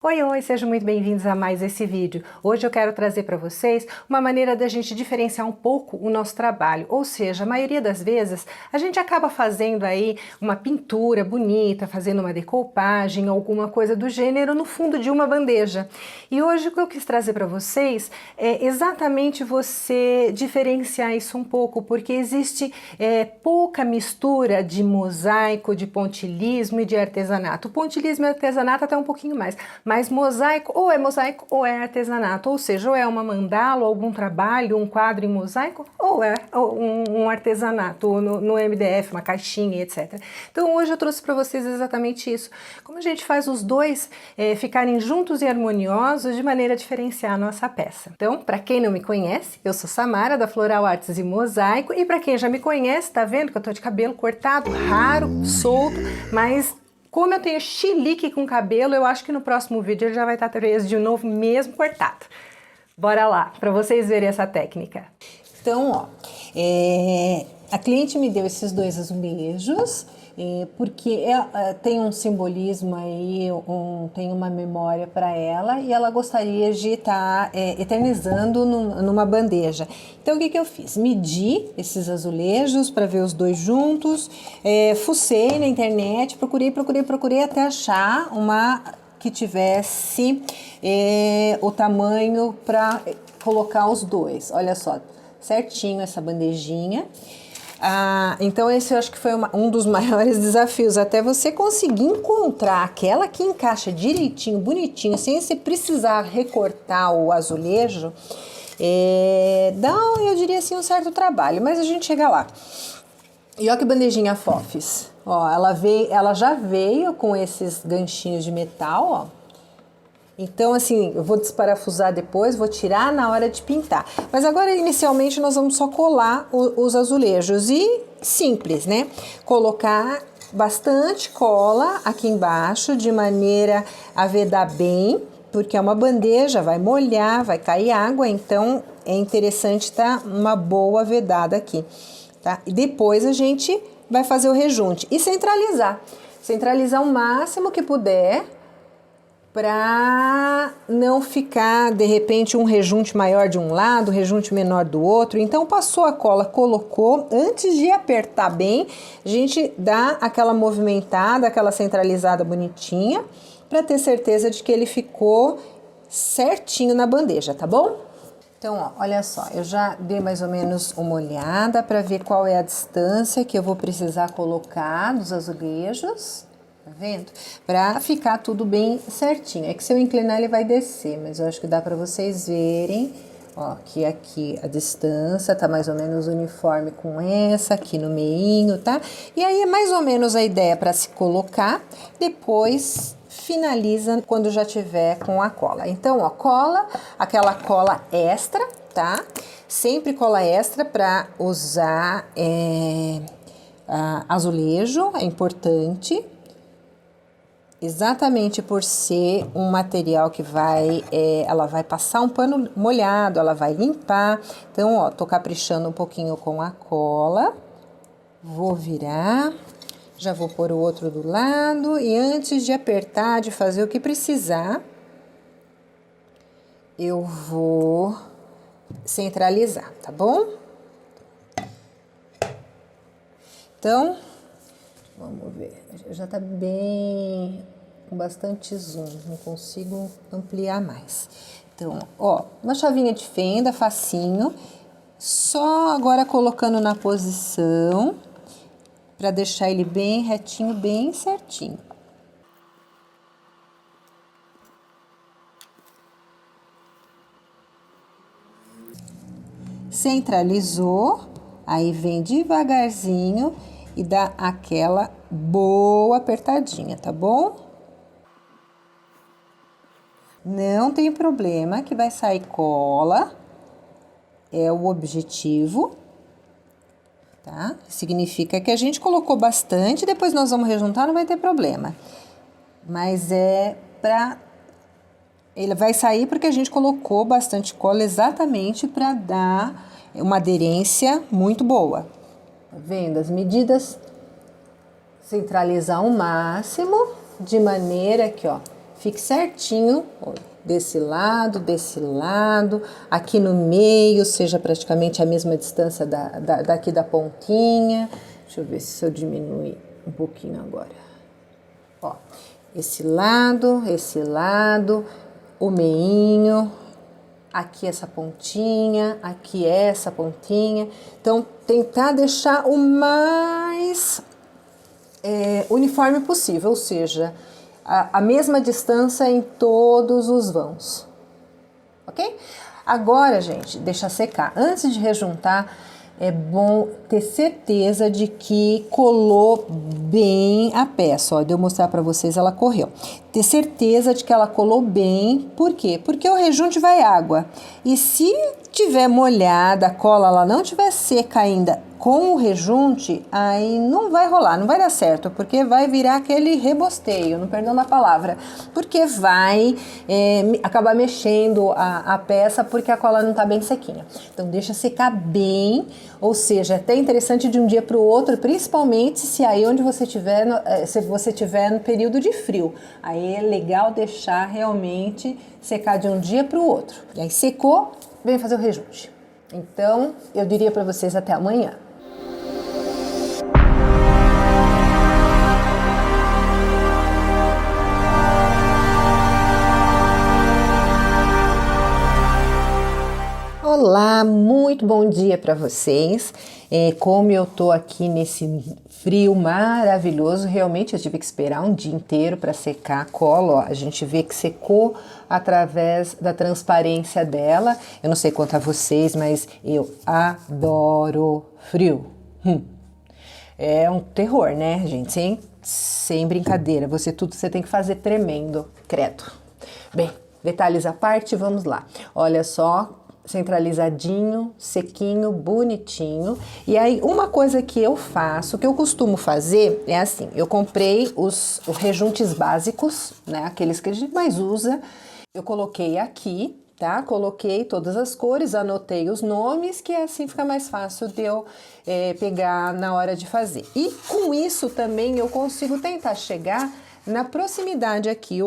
Oi, oi, sejam muito bem-vindos a mais esse vídeo. Hoje eu quero trazer para vocês uma maneira da gente diferenciar um pouco o nosso trabalho, ou seja, a maioria das vezes a gente acaba fazendo aí uma pintura bonita, fazendo uma decoupagem, alguma coisa do gênero no fundo de uma bandeja. E hoje o que eu quis trazer para vocês é exatamente você diferenciar isso um pouco, porque existe pouca mistura de mosaico, de pontilhismo e de artesanato. O pontilhismo e artesanato até um pouquinho mais. Mas mosaico ou é artesanato, ou seja, ou é uma mandala, ou algum trabalho, um quadro em mosaico, ou é um artesanato no MDF, uma caixinha, etc. Então hoje eu trouxe para vocês exatamente isso. Como a gente faz os dois ficarem juntos e harmoniosos de maneira a diferenciar a nossa peça. Então, para quem não me conhece, eu sou Samara da Floral Artes e Mosaico, e para quem já me conhece, tá vendo que eu tô de cabelo cortado, raro, solto, mas como eu tenho chilique com cabelo, eu acho que no próximo vídeo ele já vai estar de novo mesmo cortado. Bora lá, para vocês verem essa técnica. Então, ó, a cliente me deu esses dois azulejos, porque tem um simbolismo aí, tem uma memória para ela e ela gostaria de estar eternizando numa bandeja. Então, o que eu fiz? Medi esses azulejos para ver os dois juntos, fucei na internet, procurei até achar uma que tivesse o tamanho para colocar os dois. Olha só, certinho essa bandejinha. Então esse eu acho que foi um dos maiores desafios, até você conseguir encontrar aquela que encaixa direitinho, bonitinho, sem você precisar recortar o azulejo, dá, eu diria assim, um certo trabalho, mas a gente chega lá. E olha que bandejinha fofes. Ó, ela já veio com esses ganchinhos de metal, ó. Então, assim, eu vou desparafusar depois, vou tirar na hora de pintar. Mas agora, inicialmente, nós vamos só colar os azulejos. E simples, né? Colocar bastante cola aqui embaixo, de maneira a vedar bem, porque é uma bandeja, vai molhar, vai cair água, então é interessante tá uma boa vedada aqui, tá? E depois a gente vai fazer o rejunte e centralizar. Centralizar o máximo que puder, para não ficar, de repente, um rejunte maior de um lado, rejunte menor do outro. Então, passou a cola, colocou, antes de apertar bem, a gente dá aquela movimentada, aquela centralizada bonitinha, para ter certeza de que ele ficou certinho na bandeja, tá bom? Então, ó, olha só, eu já dei mais ou menos uma olhada para ver qual é a distância que eu vou precisar colocar nos azulejos. Tá vendo? Pra ficar tudo bem certinho. É que se eu inclinar ele vai descer, mas eu acho que dá pra vocês verem, ó, que aqui a distância tá mais ou menos uniforme com essa, aqui no meinho, tá? E aí é mais ou menos a ideia pra se colocar, depois finaliza quando já tiver com a cola. Então, ó, cola, aquela cola extra, tá? Sempre cola extra pra usar azulejo, é importante. Exatamente por ser um material que ela vai passar um pano molhado, ela vai limpar. Então, ó, tô caprichando um pouquinho com a cola. Vou virar, já vou pôr o outro do lado. E antes de apertar, de fazer o que precisar, eu vou centralizar, tá bom? Então, vamos ver, já tá bem, com bastante zoom, não consigo ampliar mais. Então, ó, uma chavinha de fenda, facinho, só agora colocando na posição, para deixar ele bem retinho, bem certinho. Centralizou, aí vem devagarzinho e dá aquela boa apertadinha, tá bom? Não tem problema que vai sair cola, é o objetivo, tá? Significa que a gente colocou bastante, depois nós vamos rejuntar, não vai ter problema. Mas ele vai sair porque a gente colocou bastante cola exatamente para dar uma aderência muito boa. Tá vendo? As medidas, centralizar o máximo, de maneira que, ó, fique certinho, ó, desse lado, aqui no meio, seja praticamente a mesma distância daqui da pontinha. Deixa eu ver se eu diminuir um pouquinho agora. Ó, esse lado, o meinho, aqui essa pontinha, aqui essa pontinha. Então, tentar deixar o mais uniforme possível, ou seja, a mesma distância em todos os vãos, ok? Agora, gente, deixa secar. Antes de rejuntar, é bom ter certeza de que colou bem a peça. Ó, de eu mostrar para vocês, ela correu. Ter certeza de que ela colou bem. Por quê? Porque o rejunte vai água. E se tiver molhada, a cola ela não tiver seca ainda com o rejunte, aí não vai rolar, não vai dar certo, porque vai virar aquele rebosteio, não perdão da palavra, porque vai acabar mexendo a peça porque a cola não tá bem sequinha. Então deixa secar bem, ou seja, é até interessante de um dia para o outro, principalmente se aí onde você tiver, se você tiver no período de frio, aí é legal deixar realmente secar de um dia para o outro. E aí secou, vem fazer o rejunte. Então eu diria para vocês até amanhã. Olá, muito bom dia para vocês. Como eu tô aqui nesse frio maravilhoso, realmente eu tive que esperar um dia inteiro para secar a cola. Ó, a gente vê que secou através da transparência dela. Eu não sei quanto a vocês, mas eu adoro frio. É um terror, né, gente? Sem brincadeira. Você tem que fazer tremendo, credo. Bem, detalhes à parte, vamos lá. Olha só. Centralizadinho, sequinho, bonitinho. E aí, uma coisa que eu faço, que eu costumo fazer, é assim, eu comprei os rejuntes básicos, né, aqueles que a gente mais usa, eu coloquei aqui, tá? Coloquei todas as cores, anotei os nomes, que assim fica mais fácil de eu pegar na hora de fazer. E com isso também eu consigo tentar chegar na proximidade aqui,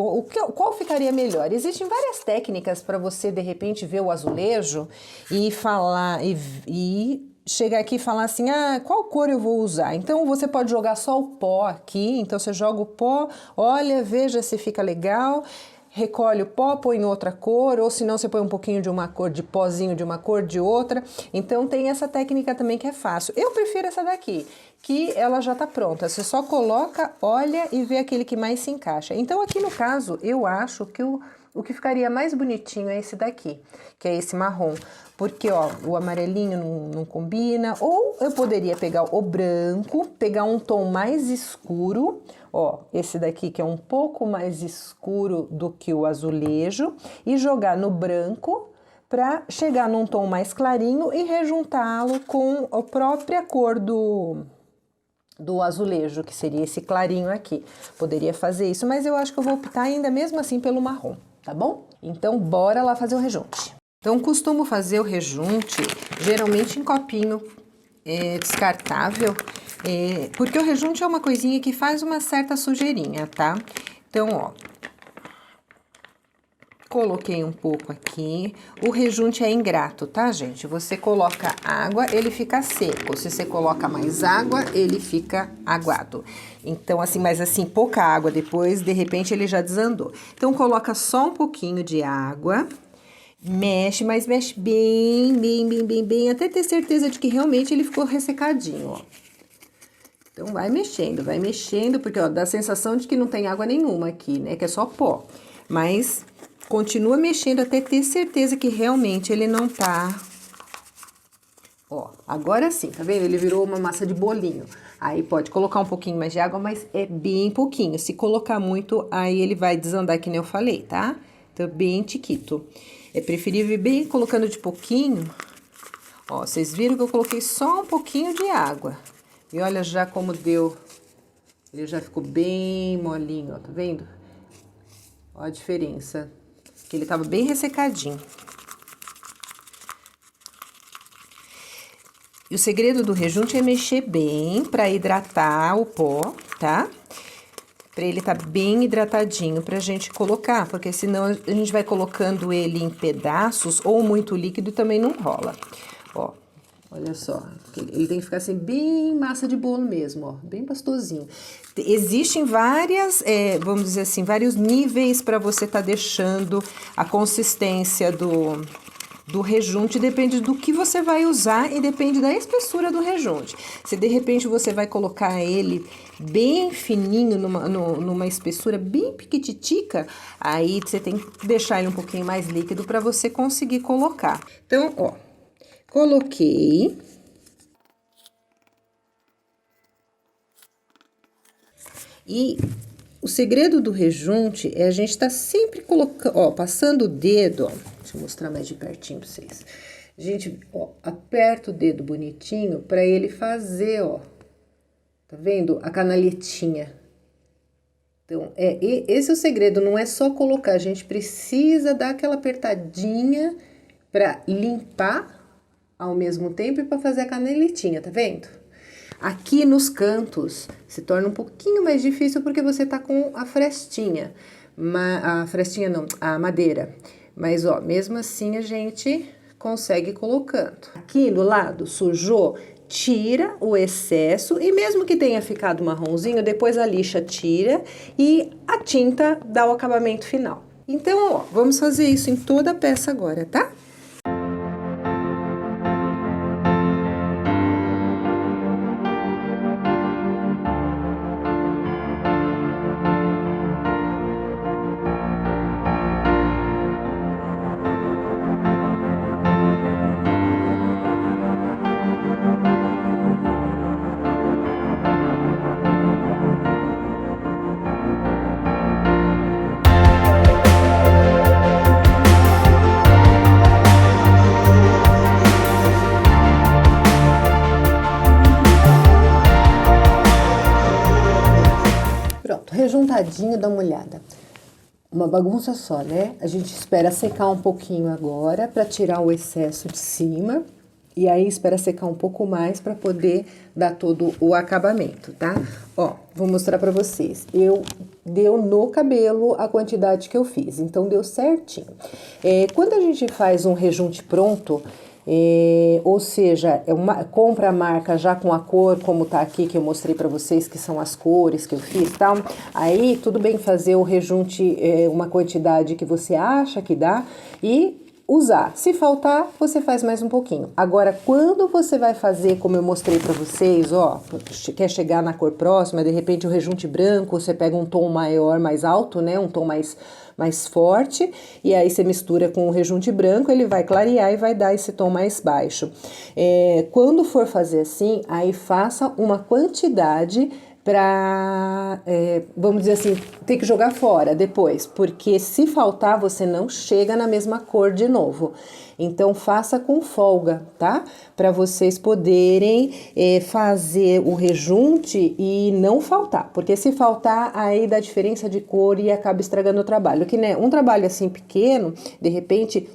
qual ficaria melhor? Existem várias técnicas para você, de repente, ver o azulejo e falar, e chegar aqui e falar assim, qual cor eu vou usar? Então, você pode jogar só o pó aqui, então você joga o pó, olha, veja se fica legal, recolhe o pó, põe em outra cor, ou se não, você põe um pouquinho de uma cor, de pozinho de uma cor, de outra. Então, tem essa técnica também que é fácil. Eu prefiro essa daqui, que ela já tá pronta. Você só coloca, olha e vê aquele que mais se encaixa. Então, aqui no caso, eu acho que o que ficaria mais bonitinho é esse daqui, que é esse marrom. Porque, ó, o amarelinho não combina. Ou eu poderia pegar o branco, pegar um tom mais escuro, ó, esse daqui que é um pouco mais escuro do que o azulejo, e jogar no branco para chegar num tom mais clarinho e rejuntá-lo com a própria cor do azulejo, que seria esse clarinho aqui. Poderia fazer isso, mas eu acho que eu vou optar ainda mesmo assim pelo marrom, tá bom? Então, bora lá fazer o rejunte. Então, costumo fazer o rejunte, geralmente em copinho descartável, porque o rejunte é uma coisinha que faz uma certa sujeirinha, tá? Então, ó, coloquei um pouco aqui. O rejunte é ingrato, tá, gente? Você coloca água, ele fica seco. Se você coloca mais água, ele fica aguado. Então, assim, mas assim, pouca água depois, de repente, ele já desandou. Então, coloca só um pouquinho de água. Mexe, mas mexe bem, até ter certeza de que realmente ele ficou ressecadinho, ó. Então, vai mexendo, porque, ó, dá a sensação de que não tem água nenhuma aqui, né? Que é só pó. Mas continua mexendo até ter certeza que realmente ele não tá... Ó, agora sim, tá vendo? Ele virou uma massa de bolinho. Aí pode colocar um pouquinho mais de água, mas é bem pouquinho. Se colocar muito, aí ele vai desandar, que nem eu falei, tá? Então, bem tiquito. É preferível ir bem colocando de pouquinho. Ó, vocês viram que eu coloquei só um pouquinho de água. E olha já como deu. Ele já ficou bem molinho, ó, tá vendo? Ó a diferença. Que ele tava bem ressecadinho. E o segredo do rejunte é mexer bem para hidratar o pó, tá? para ele estar bem hidratadinho pra gente colocar, porque senão a gente vai colocando ele em pedaços ou muito líquido e também não rola. Ó, olha só, ele tem que ficar assim bem massa de bolo mesmo, ó, bem pastosinho. Existem várias, vamos dizer assim, vários níveis para você estar deixando a consistência do rejunte, depende do que você vai usar e depende da espessura do rejunte. Se de repente você vai colocar ele bem fininho, numa espessura bem piquititica, aí você tem que deixar ele um pouquinho mais líquido para você conseguir colocar. Então, ó, coloquei. E o segredo do rejunte é a gente tá sempre colocando, ó, passando o dedo, ó. Deixa eu mostrar mais de pertinho pra vocês. Gente, ó, aperta o dedo bonitinho pra ele fazer, ó. Tá vendo? A canaletinha. Então, esse é o segredo, não é só colocar, a gente precisa dar aquela apertadinha pra limpar ao mesmo tempo e pra fazer a canaletinha, tá vendo? Aqui nos cantos se torna um pouquinho mais difícil porque você tá com a frestinha. A frestinha não, a madeira. Mas, ó, mesmo assim a gente consegue colocando. Aqui no lado sujou, tira o excesso e mesmo que tenha ficado marronzinho, depois a lixa tira e a tinta dá o acabamento final. Então, ó, vamos fazer isso em toda a peça agora, tá? Rejuntadinho, dá uma olhada. Uma bagunça só, né? A gente espera secar um pouquinho agora para tirar o excesso de cima. E aí espera secar um pouco mais para poder dar todo o acabamento, tá? Ó, vou mostrar para vocês. Deu no cabelo a quantidade que eu fiz, então deu certinho. Quando a gente faz um rejunte pronto, ou seja, compra a marca já com a cor, como tá aqui que eu mostrei para vocês, que são as cores que eu fiz, tá? Aí tudo bem fazer o rejunte, uma quantidade que você acha que dá e usar. Se faltar, você faz mais um pouquinho. Agora, quando você vai fazer, como eu mostrei para vocês, ó, quer chegar na cor próxima, de repente o rejunte branco, você pega um tom maior, mais alto, né? Um tom mais forte, e aí você mistura com o rejunte branco, ele vai clarear e vai dar esse tom mais baixo. Quando for fazer assim, aí faça uma quantidade para, vamos dizer assim, ter que jogar fora depois, porque se faltar, você não chega na mesma cor de novo. Então, faça com folga, tá? Para vocês poderem fazer o rejunte e não faltar, porque se faltar, aí dá diferença de cor e acaba estragando o trabalho. Que, né, um trabalho assim pequeno, de repente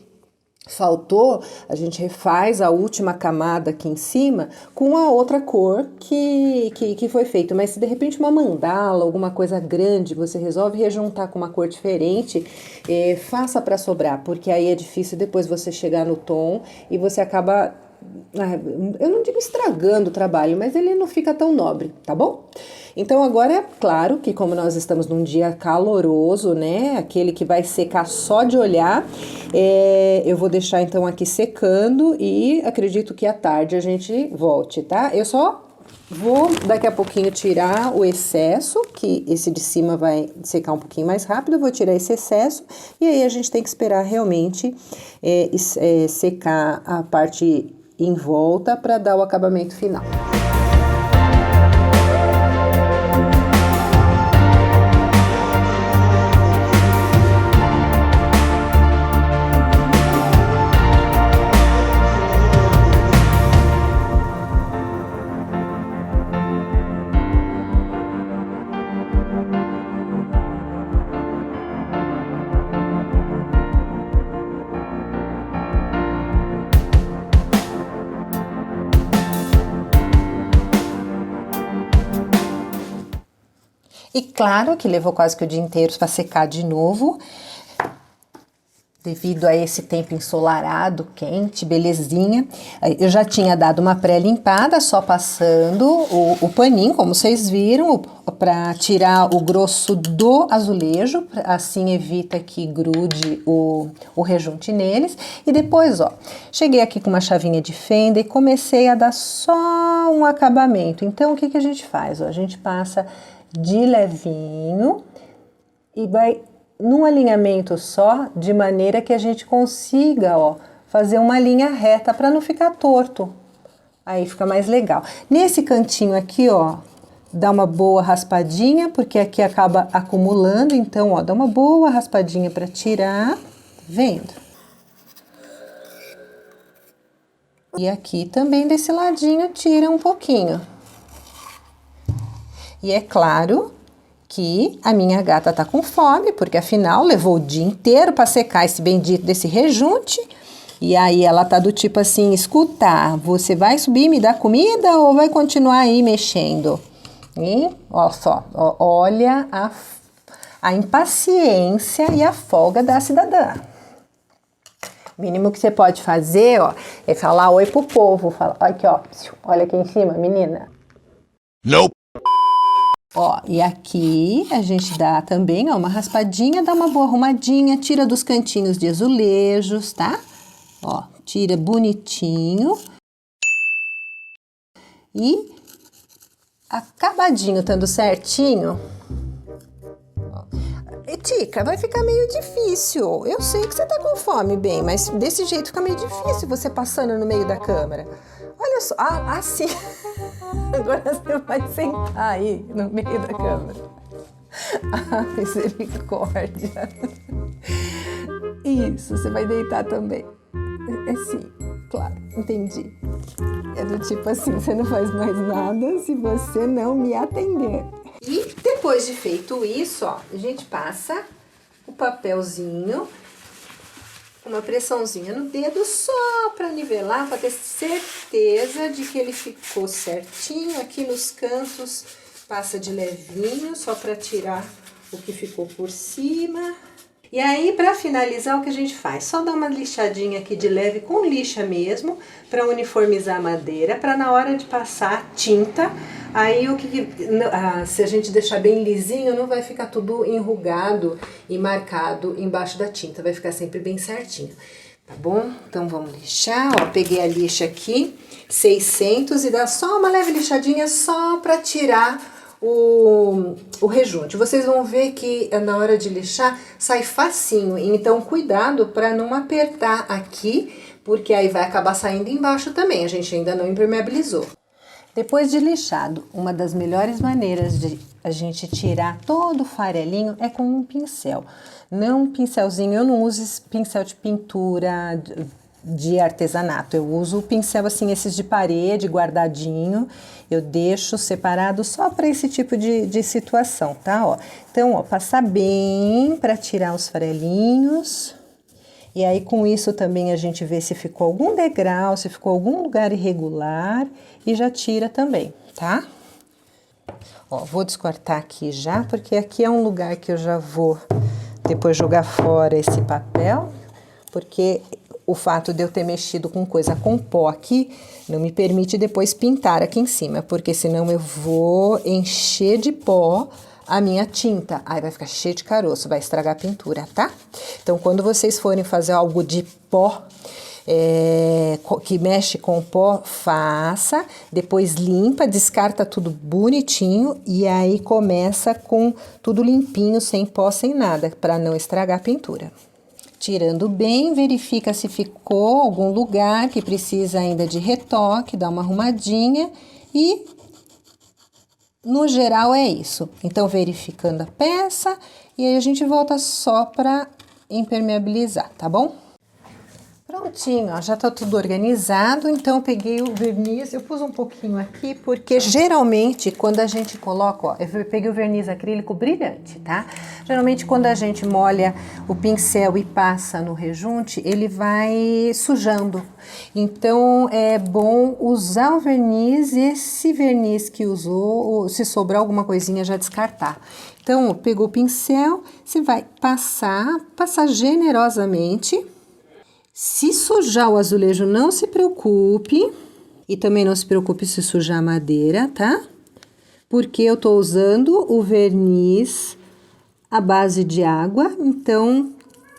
faltou, a gente refaz a última camada aqui em cima com a outra cor que foi feito. Mas se de repente uma mandala, alguma coisa grande, você resolve rejuntar com uma cor diferente, faça para sobrar, porque aí é difícil depois você chegar no tom e você acaba, eu não digo estragando o trabalho, mas ele não fica tão nobre, tá bom? Então agora é claro que como nós estamos num dia caloroso, né, aquele que vai secar só de olhar, eu vou deixar então aqui secando e acredito que à tarde a gente volte, tá? Eu só vou daqui a pouquinho tirar o excesso, que esse de cima vai secar um pouquinho mais rápido, eu vou tirar esse excesso e aí a gente tem que esperar realmente secar a parte em volta para dar o acabamento final. Claro que levou quase que o dia inteiro para secar de novo, devido a esse tempo ensolarado, quente, belezinha. Eu já tinha dado uma pré-limpada, só passando o paninho, como vocês viram, para tirar o grosso do azulejo, assim evita que grude o rejunte neles. E depois, ó, cheguei aqui com uma chavinha de fenda e comecei a dar só um acabamento. Então, o que que a gente faz? Ó, a gente passa de levinho e vai num alinhamento só, de maneira que a gente consiga, ó, fazer uma linha reta para não ficar torto. Aí fica mais legal. Nesse cantinho aqui, ó, dá uma boa raspadinha, porque aqui acaba acumulando, então, ó, dá uma boa raspadinha para tirar, tá vendo? E aqui também desse ladinho tira um pouquinho. E é claro que a minha gata tá com fome, porque afinal levou o dia inteiro para secar esse bendito desse rejunte. E aí ela tá do tipo assim, escuta, você vai subir e me dar comida ou vai continuar aí mexendo? E, ó só, ó, olha a impaciência e a folga da cidadã. O mínimo que você pode fazer, ó, é falar oi pro povo. Fala, aqui, ó, olha aqui em cima, menina. Nope. Ó, e aqui a gente dá também, ó, uma raspadinha, dá uma boa arrumadinha, tira dos cantinhos de azulejos, tá? Ó, tira bonitinho. E acabadinho, estando certinho. E Tica, vai ficar meio difícil. Eu sei que você tá com fome, bem, mas desse jeito fica meio difícil você passando no meio da câmera. Olha só, assim. Agora você vai sentar aí no meio da câmera. Misericórdia. Isso, você vai deitar também. É sim, claro, entendi. É do tipo assim, você não faz mais nada se você não me atender. E depois de feito isso, ó, a gente passa o papelzinho, uma pressãozinha no dedo só para nivelar, para ter certeza de que ele ficou certinho. Aqui nos cantos passa de levinho, só para tirar o que ficou por cima. E aí, para finalizar, o que a gente faz? Só dá uma lixadinha aqui de leve com lixa mesmo, para uniformizar a madeira, para na hora de passar tinta, aí se a gente deixar bem lisinho, não vai ficar tudo enrugado e marcado embaixo da tinta, vai ficar sempre bem certinho. Tá bom? Então vamos lixar, ó, peguei a lixa aqui, 600, e dá só uma leve lixadinha só para tirar o rejunte. Vocês vão ver que na hora de lixar sai facinho, então cuidado para não apertar aqui, porque aí vai acabar saindo embaixo também, a gente ainda não impermeabilizou. Depois de lixado, uma das melhores maneiras de a gente tirar todo o farelinho é com um pincel. Não um pincelzinho, eu não uso pincel de pintura de artesanato, eu uso o pincel assim, esses de parede, guardadinho, eu deixo separado só para esse tipo de situação, tá? Ó, então, ó, passar bem para tirar os farelinhos, e aí com isso também a gente vê se ficou algum degrau, se ficou algum lugar irregular, e já tira também, tá? Ó, vou descortar aqui já, porque aqui é um lugar que eu já vou depois jogar fora esse papel, porque o fato de eu ter mexido com coisa com pó aqui não me permite depois pintar aqui em cima, porque senão eu vou encher de pó a minha tinta. Aí vai ficar cheio de caroço, vai estragar a pintura, tá? Então, quando vocês forem fazer algo de pó, que mexe com pó, faça, depois limpa, descarta tudo bonitinho e aí começa com tudo limpinho, sem pó, sem nada, para não estragar a pintura. Tirando bem, verifica se ficou algum lugar que precisa ainda de retoque, dá uma arrumadinha e no geral é isso. Então, verificando a peça e aí a gente volta só para impermeabilizar, tá bom? Prontinho, ó, já tá tudo organizado, então eu peguei o verniz, eu pus um pouquinho aqui, porque geralmente quando a gente coloca, ó, eu peguei o verniz acrílico brilhante, tá? Geralmente quando a gente molha o pincel e passa no rejunte, ele vai sujando. Então é bom usar o verniz e esse verniz que usou, se sobrar alguma coisinha já descartar. Então, pegou o pincel, você vai passar generosamente. Se sujar o azulejo, não se preocupe. E também não se preocupe se sujar a madeira, tá? Porque eu tô usando o verniz à base de água, então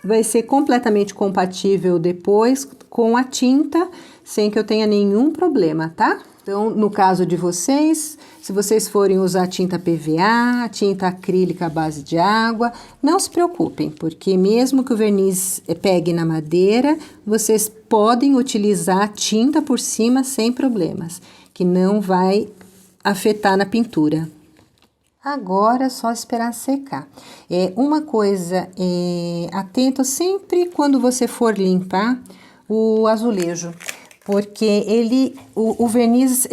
vai ser completamente compatível depois com a tinta, sem que eu tenha nenhum problema, tá? Então, no caso de vocês, se vocês forem usar tinta PVA, tinta acrílica à base de água, não se preocupem, porque mesmo que o verniz pegue na madeira, vocês podem utilizar tinta por cima sem problemas, que não vai afetar na pintura. Agora é só esperar secar. Uma coisa, atenta sempre quando você for limpar o azulejo, porque o verniz,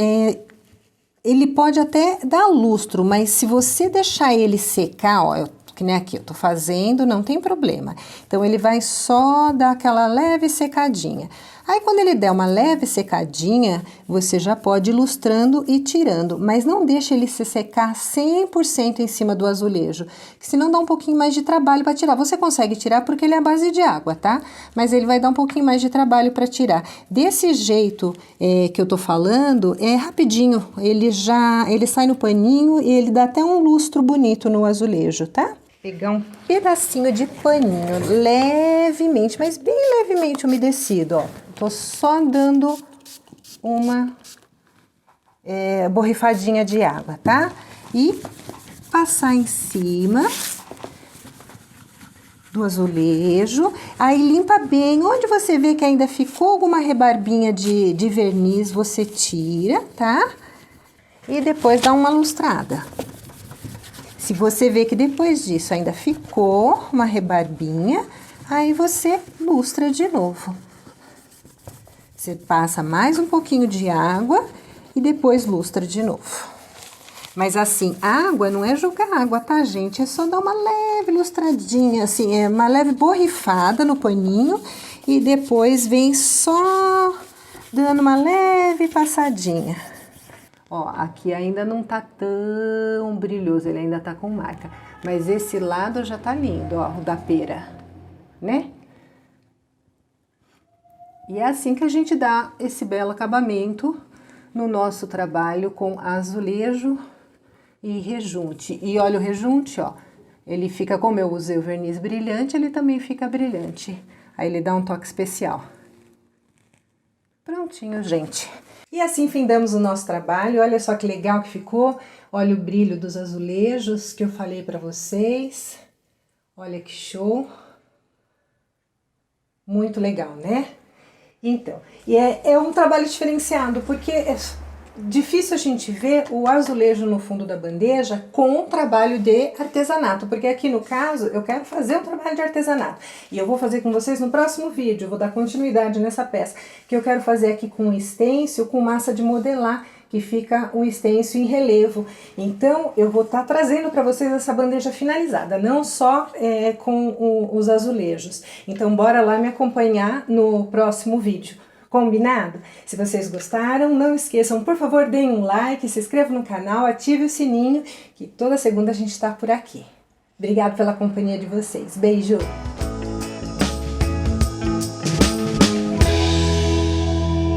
ele pode até dar lustro, mas se você deixar ele secar, ó, que nem aqui eu tô fazendo, não tem problema. Então, ele vai só dar aquela leve secadinha. Aí, quando ele der uma leve secadinha, você já pode ir lustrando e tirando, mas não deixa ele se secar 100% em cima do azulejo, que senão dá um pouquinho mais de trabalho para tirar. Você consegue tirar porque ele é a base de água, tá? Mas ele vai dar um pouquinho mais de trabalho para tirar. Desse jeito que eu tô falando, é rapidinho, ele sai no paninho e ele dá até um lustro bonito no azulejo, tá? Pegar um pedacinho de paninho, levemente, mas bem levemente umedecido, ó. Tô só dando uma borrifadinha de água, tá? E passar em cima do azulejo, aí limpa bem. Onde você vê que ainda ficou alguma rebarbinha de verniz, você tira, tá? E depois dá uma lustrada. Se você vê que depois disso ainda ficou uma rebarbinha, aí você lustra de novo. Você passa mais um pouquinho de água e depois lustra de novo. Mas assim, água não é jogar água, tá, gente? É só dar uma leve lustradinha, assim, uma leve borrifada no paninho e depois vem só dando uma leve passadinha. Ó, aqui ainda não tá tão brilhoso, ele ainda tá com marca. Mas esse lado já tá lindo, ó, o da pera, né? E é assim que a gente dá esse belo acabamento no nosso trabalho com azulejo e rejunte. E olha o rejunte, ó, ele fica, como eu usei o verniz brilhante, ele também fica brilhante. Aí ele dá um toque especial. Prontinho, gente. E assim findamos o nosso trabalho. Olha só que legal que ficou. Olha o brilho dos azulejos que eu falei pra vocês. Olha que show. Muito legal, né? Então, e é um trabalho diferenciado, porque é difícil a gente ver o azulejo no fundo da bandeja com um trabalho de artesanato, porque aqui no caso eu quero fazer um trabalho de artesanato e eu vou fazer com vocês no próximo vídeo, eu vou dar continuidade nessa peça, que eu quero fazer aqui com stencil, com massa de modelar, que fica um stencil em relevo. Então eu vou estar trazendo para vocês essa bandeja finalizada, não só com os azulejos. Então bora lá me acompanhar no próximo vídeo. Combinado? Se vocês gostaram, não esqueçam, por favor, deem um like, se inscrevam no canal, ative o sininho, que toda segunda a gente está por aqui. Obrigada pela companhia de vocês. Beijo!